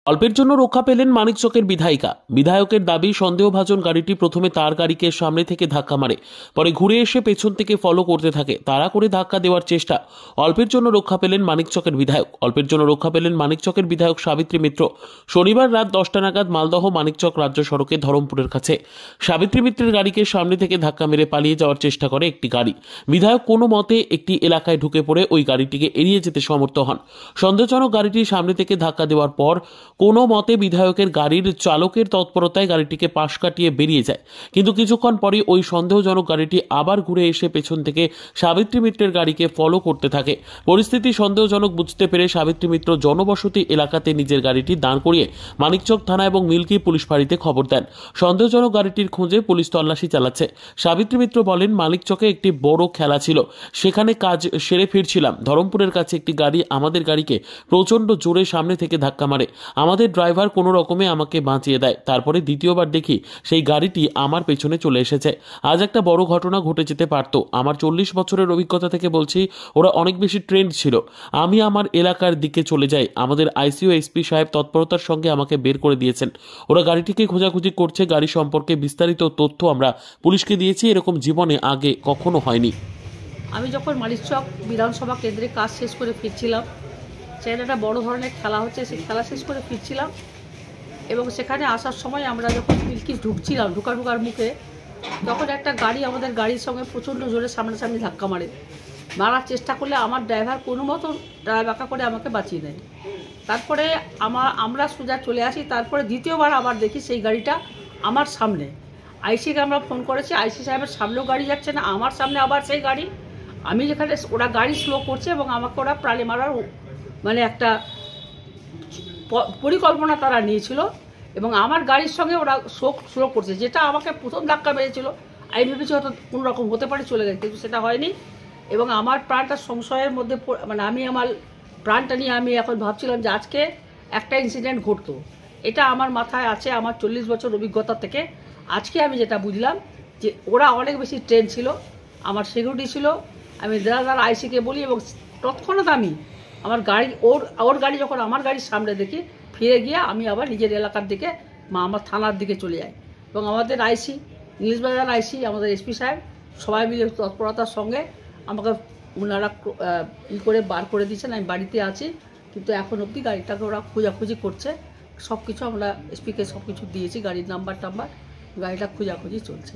অল্পের জন্য রক্ষা পেলেন মানিকচকের বিধায়িকা। বিধায়কের দাবি, সন্দেহভাজন গাড়িটি প্রথমে তার গাড়িকে সামনে থেকে ধাক্কা মারে, পরে ঘুরে এসে পেছন থেকে ফলো করতে থাকে। তাড়া করে ধাক্কা দেওয়ার চেষ্টা। অল্পের জন্য রক্ষা পেলেন মানিকচকের বিধায়ক। অল্পের জন্য রক্ষা পেলেন মানিকচকের বিধায়ক সাবিত্রী মিত্র। শনিবার রাত 10টা নাগাদ মালদহ মানিকচক রাজ্য সড়কে ধরমপুরের কাছে সাবিত্রী মিত্রের গাড়িকে সামনে থেকে ধাক্কা মেরে পালিয়ে যাওয়ার চেষ্টা করে একটি গাড়ি। বিধায়ক কোনো মতে একটি এলাকায় ঢুকে পড়ে ওই গাড়িটিকে এড়িয়ে যেতে সমর্থ হন। সন্দেহজনক গাড়িটি সামনে থেকে ধাক্কা দেওয়ার পর কোনো মতে বিধায়কের গাড়ির চালকের তৎপরতায় গাড়িটিকে পাশ কাটিয়ে বেরিয়ে যায়। কিন্তু কিছুক্ষণ পরে ওই সন্দেহজনক গাড়িটি আবার ঘুরে এসে পেছন থেকে সাবিত্রী মিত্রের গাড়িকে ফলো করতে থাকে। পরিস্থিতি সন্দেহজনক বুঝতে পেরে সাবিত্রী মিত্র জনবসতি এলাকাতে নিজের গাড়িটি দাঁড় করিয়ে মানিকচক থানা এবং মিল্কি পুলিশ ফাঁড়িতে খবর দেন। সন্দেহজনক গাড়িটির খোঁজে পুলিশ তল্লাশি চালাচ্ছে। সাবিত্রী মিত্র বলেন, মানিকচকে একটি বড় খেলা ছিল, সেখানে কাজ সেরে ফিরছিলাম। ধরমপুরের কাছে একটি গাড়ি আমাদের গাড়িকে প্রচন্ড জোরে সামনে থেকে ধাক্কা মারে। আমাদের ড্রাইভার কোনো রকমে আমাকে বাঁচিয়ে দেয়। তারপরে দ্বিতীয়বার দেখি সেই গাড়িটি আমার পেছনে চলে এসেছে। আজ একটা বড় ঘটনা ঘটে যেতে পারত। আমার 40 বছরের অভিজ্ঞতা থেকে বলছি, ওরা অনেক বেশি ট্রেন্ড ছিল। আমি আমার এলাকার দিকে চলে যাই। আমাদের আইসিও এসপি সাহেব তৎপরতার সঙ্গে আমাকে বের করে দিয়েছেন। ওরা গাড়িটিকে খোঁজাখুঁজি করছে। গাড়ি সম্পর্কে বিস্তারিত তথ্য আমরা পুলিশকে দিয়েছি। এরকম জীবনে আগে কখনো হয়নি। আমি যখন মানিকচক বিধানসভা কেন্দ্রে কাজ শেষ করে ফিরছিলাম, সেখানে একটা বড় ধরনের খেলা হচ্ছে, সেই খেলা শেষ করে ফিরছিলাম এবং সেখানে আসার সময় আমরা যখন মিল্কি ঢুকছিলাম, ঢুকার মুখে তখন একটা গাড়ি আমাদের গাড়ির সঙ্গে প্রচণ্ড জোরে সামনাসামনি ধাক্কা মারার চেষ্টা করলে আমার ড্রাইভার কোনো মতো বাঁকা করে আমাকে বাঁচিয়ে দেয়। তারপরে আমরা সোজা চলে আসি। তারপরে দ্বিতীয়বার আবার দেখি সেই গাড়িটা আমার সামনে। আইসিকে আমরা ফোন করেছি, আইসি সাহেবের সামনেও গাড়ি যাচ্ছে না, আমার সামনে আবার সেই গাড়ি। আমি যেখানে ওরা গাড়ি স্লো করছে এবং আমাকে ওরা প্রাণে মারার মানে একটা পরিকল্পনা তারা নিয়েছিল এবং আমার গাড়ির সঙ্গে ওরা স্লো করছে, যেটা আমাকে প্রথম ধাক্কা মেরেছিল। আমি ভেবেছি হয়তো কোনো রকম হতে পারে, চলে গেছে, কিন্তু সেটা হয়নি এবং আমার প্রাণটা সংশয়ের মধ্যে, মানে আমি আমার প্রাণটা নিয়ে আমি এখন ভাবছিলাম যে আজকে একটা ইনসিডেন্ট ঘটতো। এটা আমার মাথায় আছে আমার 40 বছর অভিজ্ঞতা থেকে। আজকে আমি যেটা বুঝলাম যে ওরা অনেক বেশি ট্রেন ছিল, আমার সিকিউরিটি ছিল। আমি দাদা আইসিকে বলি এবং তৎক্ষণাৎ আমি আমার গাড়ি ওর গাড়ি যখন আমার গাড়ির সামনে দেখি, ফিরে গিয়ে আমি আবার নিজের এলাকার দিকে আমার থানার দিকে চলে যাই এবং আমাদের আইসি, ইংলিশ বাজার আইসি, আমাদের এসপি সাহেব সবাই মিলে তৎপরতার সঙ্গে আমাকে ওনারা করে বার করে দিয়েছেন। আমি বাড়িতে আছি, কিন্তু এখন অবধি গাড়িটাকে ওরা খোঁজাখুঁজি করছে। সব কিছু আমরা এসপিকে সব কিছু দিয়েছি, গাড়ির নাম্বার, গাড়িটা খোঁজাখুঁজি চলছে।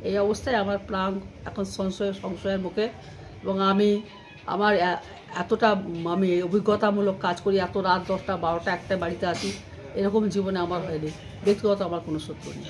এই অবস্থায় আমার প্রাণ এখন সংশয়ের মুখে এবং আমার এতটা আমি অভিজ্ঞতামূলক কাজ করি, এত রাত 10টা 12টা 1টায় বাড়িতে আসি, এরকম জীবনে আমার হয়নি। ব্যক্তিগত আমার কোনো শত্রু নেই।